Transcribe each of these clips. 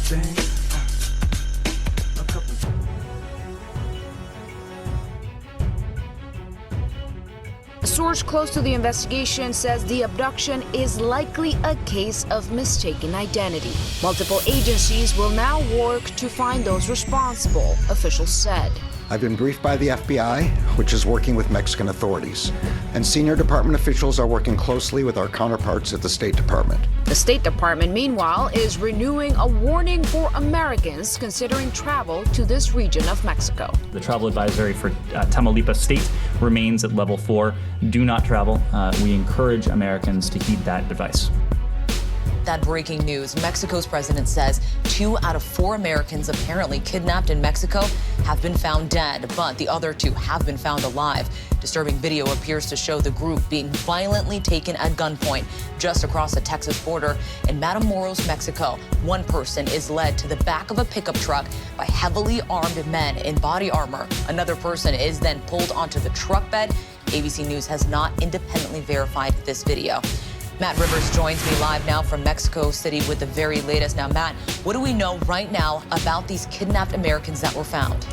A source close to the investigation says the abduction is likely a case of mistaken identity. Multiple agencies will now work to find those responsible, officials said. I've been briefed by the FBI, which is working with Mexican authorities, and senior department officials are working closely with our counterparts at the State Department. The State Department, meanwhile, is renewing a warning for Americans considering travel to this region of Mexico. The travel advisory for Tamaulipas State remains at level 4. Do not travel. We encourage Americans to heed that advice. That breaking news. Mexico's president says 2 out of 4 Americans apparently kidnapped in Mexico have been found dead, but the other 2 have been found alive. Disturbing video appears to show the group being violently taken at gunpoint just across the Texas border. In Matamoros, Mexico, one person is led to the back of a pickup truck by heavily armed men in body armor. Another person is then pulled onto the truck bed. ABC News has not independently verified this video. Matt Rivers joins me live now from Mexico City with the very latest. Now, Matt, what do we know right now about these kidnapped Americans that were found?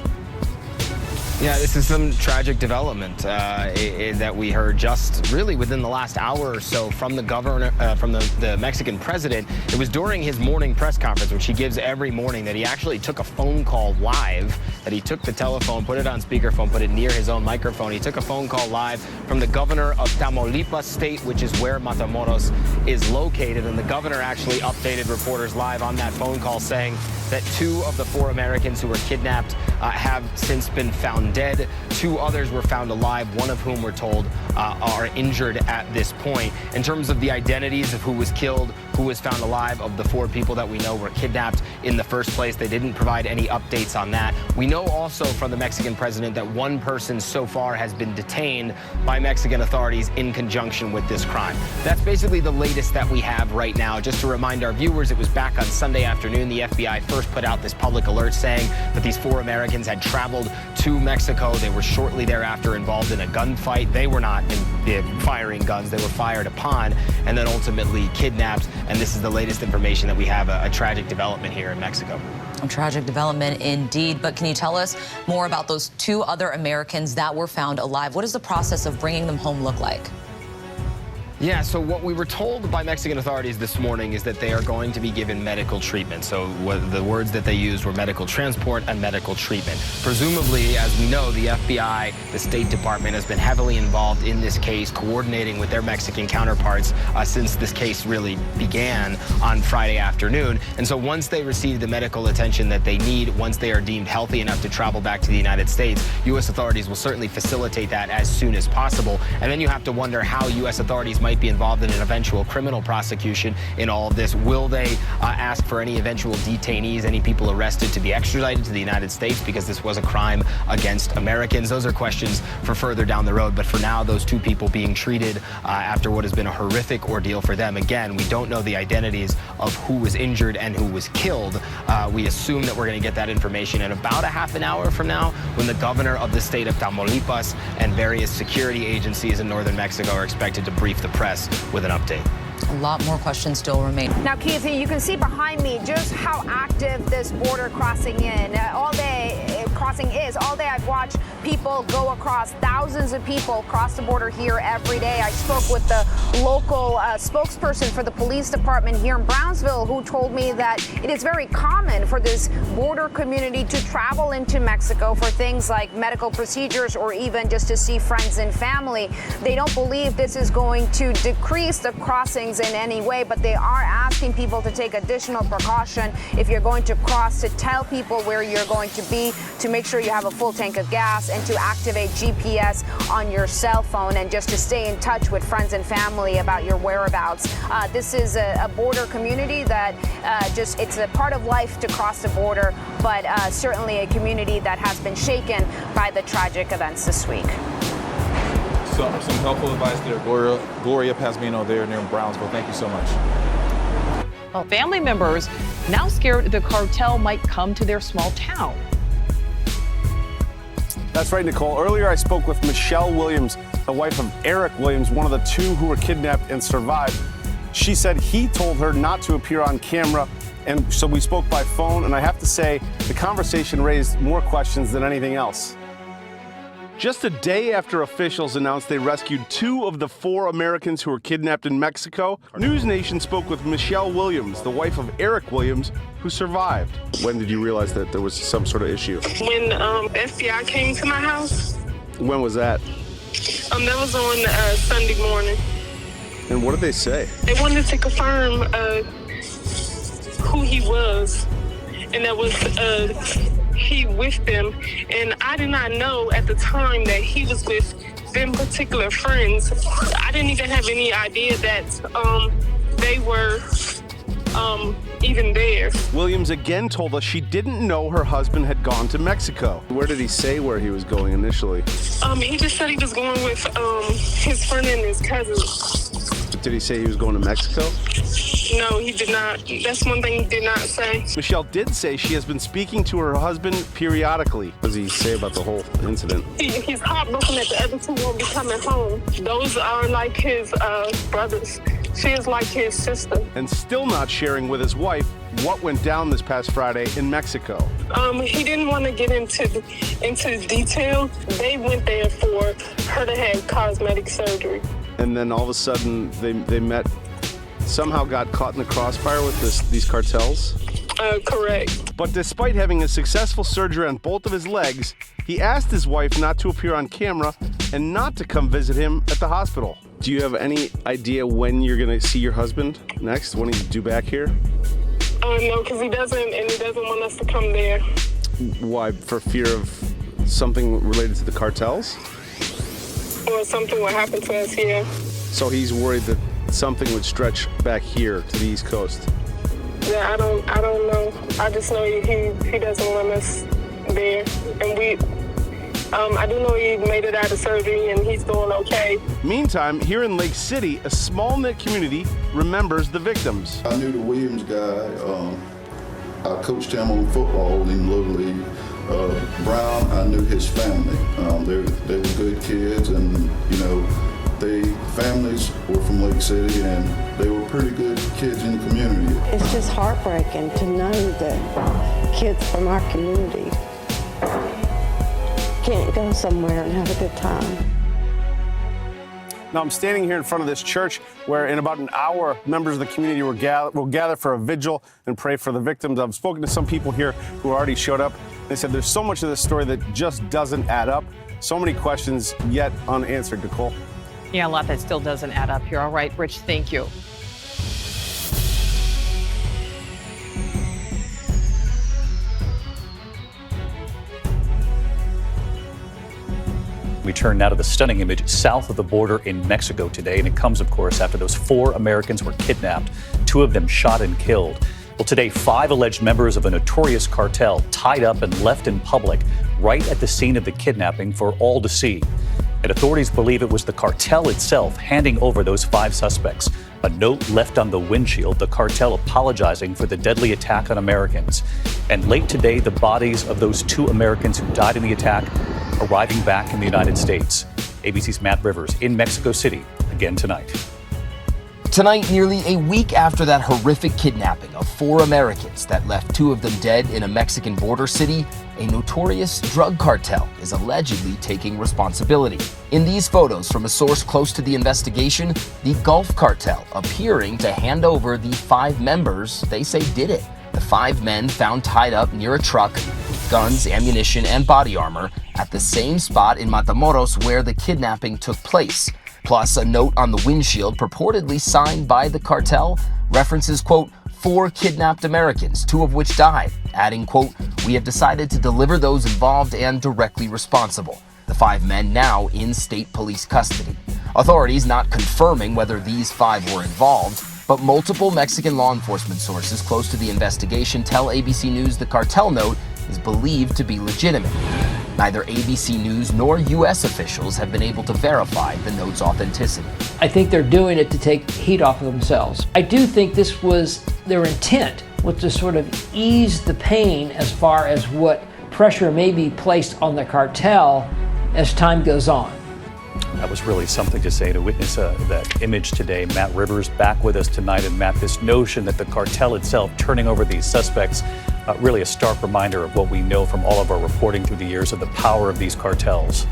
Yeah, this is some tragic development that we heard just really within the last hour or so from the governor, from the Mexican president. It was during his morning press conference, which he gives every morning, that he actually took a phone call live, that he took the telephone, put it on speakerphone, put it near his own microphone. He took a phone call live from the governor of Tamaulipas State, which is where Matamoros is located. And the governor actually updated reporters live on that phone call, saying that 2 of the 4 Americans who were kidnapped have since been found dead. 2 others were found alive, one of whom we're told are injured at this point. In terms of the identities of who was killed, who was found alive, of the 4 people that we know were kidnapped in the first place, they didn't provide any updates on that. We know also from the Mexican president that 1 person so far has been detained by Mexican authorities in conjunction with this crime. That's basically the latest that we have right now. Just to remind our viewers, it was back on Sunday afternoon the FBI first put out this public alert saying that these 4 Americans had traveled to Mexico. They were shortly thereafter involved in a gunfight. They were not firing guns. They were fired upon and then ultimately kidnapped. And this is the latest information that we have, a tragic development here in Mexico. A tragic development indeed. But can you tell us more about those 2 other Americans that were found alive? What does the process of bringing them home look like? Yeah, so what we were told by Mexican authorities this morning is that they are going to be given medical treatment. So the words that they used were medical transport and medical treatment. Presumably, as we know, the FBI, the State Department, has been heavily involved in this case, coordinating with their Mexican counterparts since this case really began on Friday afternoon. And so once they receive the medical attention that they need, once they are deemed healthy enough to travel back to the United States, U.S. authorities will certainly facilitate that as soon as possible. And then you have to wonder how U.S. authorities might be involved in an eventual criminal prosecution in all of this. Will they ask for any eventual detainees, any people arrested, to be extradited to the United States because this was a crime against Americans? Those are questions for further down the road. But for now, those 2 people being treated after what has been a horrific ordeal for them. Again, we don't know the identities of who was injured and who was killed. We assume that we're going to get that information in about a half an hour from now, when the governor of the state of Tamaulipas and various security agencies in northern Mexico are expected to brief the press with an update. A lot more questions still remain. Now, Keith, you can see behind me just how active this border crossing is. All day I've watched people go across. Thousands of people cross the border here every day. I spoke with the local spokesperson for the police department here in Brownsville, who told me that it is very common for this border community to travel into Mexico for things like medical procedures or even just to see friends and family. They don't believe this is going to decrease the crossings in any way, but they are asking people to take additional precaution if you're going to cross, to tell people where you're going to be, to make sure you have a full tank of gas, and to activate GPS on your cell phone, and just to stay in touch with friends and family about your whereabouts. This is a border community that it's a part of life to cross the border, but certainly a community that has been shaken by the tragic events this week. Some helpful advice there. Gloria Pasmino there near Brownsville. Thank you so much. Well, family members now scared the cartel might come to their small town. That's right, Nicole. Earlier, I spoke with Michelle Williams, the wife of Eric Williams, one of the 2 who were kidnapped and survived. She said he told her not to appear on camera, and so we spoke by phone, and I have to say, the conversation raised more questions than anything else. Just a day after officials announced they rescued 2 of the 4 Americans who were kidnapped in Mexico, News Nation spoke with Michelle Williams, the wife of Eric Williams, who survived. When did you realize that there was some sort of issue? When FBI came to my house. When was that? That was on Sunday morning. And what did they say? They wanted to confirm who he was, and that was he with them. And I did not know at the time that he was with them particular friends. I didn't even have any idea that they were even there. Williams again told us she didn't know her husband had gone to Mexico. Where did he say where he was going initially? He just said he was going with his friend and his cousin. Did he say he was going to Mexico? No, he did not. That's one thing he did not say. Michelle did say she has been speaking to her husband periodically. What does he say about the whole incident? He's heartbroken that the other 2 won't be coming home. Those are like his brothers. She is like his sister. And still not sharing with his wife what went down this past Friday in Mexico. He didn't want to get into detail. They went there for her to have cosmetic surgery. And then all of a sudden they met, somehow got caught in the crossfire with these cartels? Correct. But despite having a successful surgery on both of his legs, he asked his wife not to appear on camera and not to come visit him at the hospital. Do you have any idea when you're going to see your husband next, when he's due back here? No, because he doesn't want us to come there. Why? For fear of something related to the cartels? Or something will happen to us here. So he's worried that something would stretch back here to the East Coast. Yeah, I don't know. I just know he doesn't want us there, and I do know he made it out of surgery and he's doing okay. Meantime, here in Lake City, a small-knit community remembers the victims. I knew the Williams guy. I coached him on football in Little League. Brown, I knew his family. They were good kids, and families were from Lake City, and they were pretty good kids in the community. It's just heartbreaking to know that kids from our community can't go somewhere and have a good time. Now I'm standing here in front of this church where in about an hour, members of the community will gather for a vigil and pray for the victims. I've spoken to some people here who already showed up. They said there's so much of this story that just doesn't add up. So many questions yet unanswered, Nicole. Yeah, a lot that still doesn't add up here. All right, Rich, thank you. We turn now to the stunning image south of the border in Mexico today, and it comes, of course, after those 4 Americans were kidnapped, 2 of them shot and killed. Well, today, 5 alleged members of a notorious cartel tied up and left in public right at the scene of the kidnapping for all to see. And authorities believe it was the cartel itself handing over those 5 suspects. A note left on the windshield, the cartel apologizing for the deadly attack on Americans. And late today, the bodies of those 2 Americans who died in the attack arriving back in the United States. ABC's Matt Rivers in Mexico City again tonight. Tonight, nearly a week after that horrific kidnapping of 4 Americans that left 2 of them dead in a Mexican border city, a notorious drug cartel is allegedly taking responsibility. In these photos from a source close to the investigation, the Gulf Cartel appearing to hand over the 5 members they say did it. The 5 men found tied up near a truck with guns, ammunition, and body armor at the same spot in Matamoros where the kidnapping took place. Plus, a note on the windshield purportedly signed by the cartel references, quote, 4 kidnapped Americans, 2 of which died, adding, quote, we have decided to deliver those involved and directly responsible. The 5 men now in state police custody. Authorities not confirming whether these 5 were involved, but multiple Mexican law enforcement sources close to the investigation tell ABC News the cartel note is believed to be legitimate. Neither ABC News nor U.S. officials have been able to verify the note's authenticity. I think they're doing it to take heat off of themselves. I do think this was their intent, was to sort of ease the pain as far as what pressure may be placed on the cartel as time goes on. That was really something to say, to witness that image today. Matt Rivers back with us tonight. And Matt, this notion that the cartel itself turning over these suspects, really a stark reminder of what we know from all of our reporting through the years of the power of these cartels.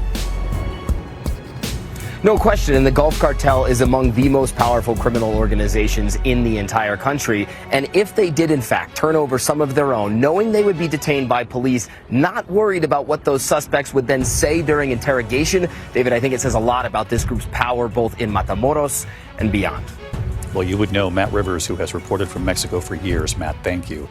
No question, and the Gulf Cartel is among the most powerful criminal organizations in the entire country. And if they did, in fact, turn over some of their own, knowing they would be detained by police, not worried about what those suspects would then say during interrogation, David, I think it says a lot about this group's power both in Matamoros and beyond. Well, you would know Matt Rivers, who has reported from Mexico for years. Matt, thank you.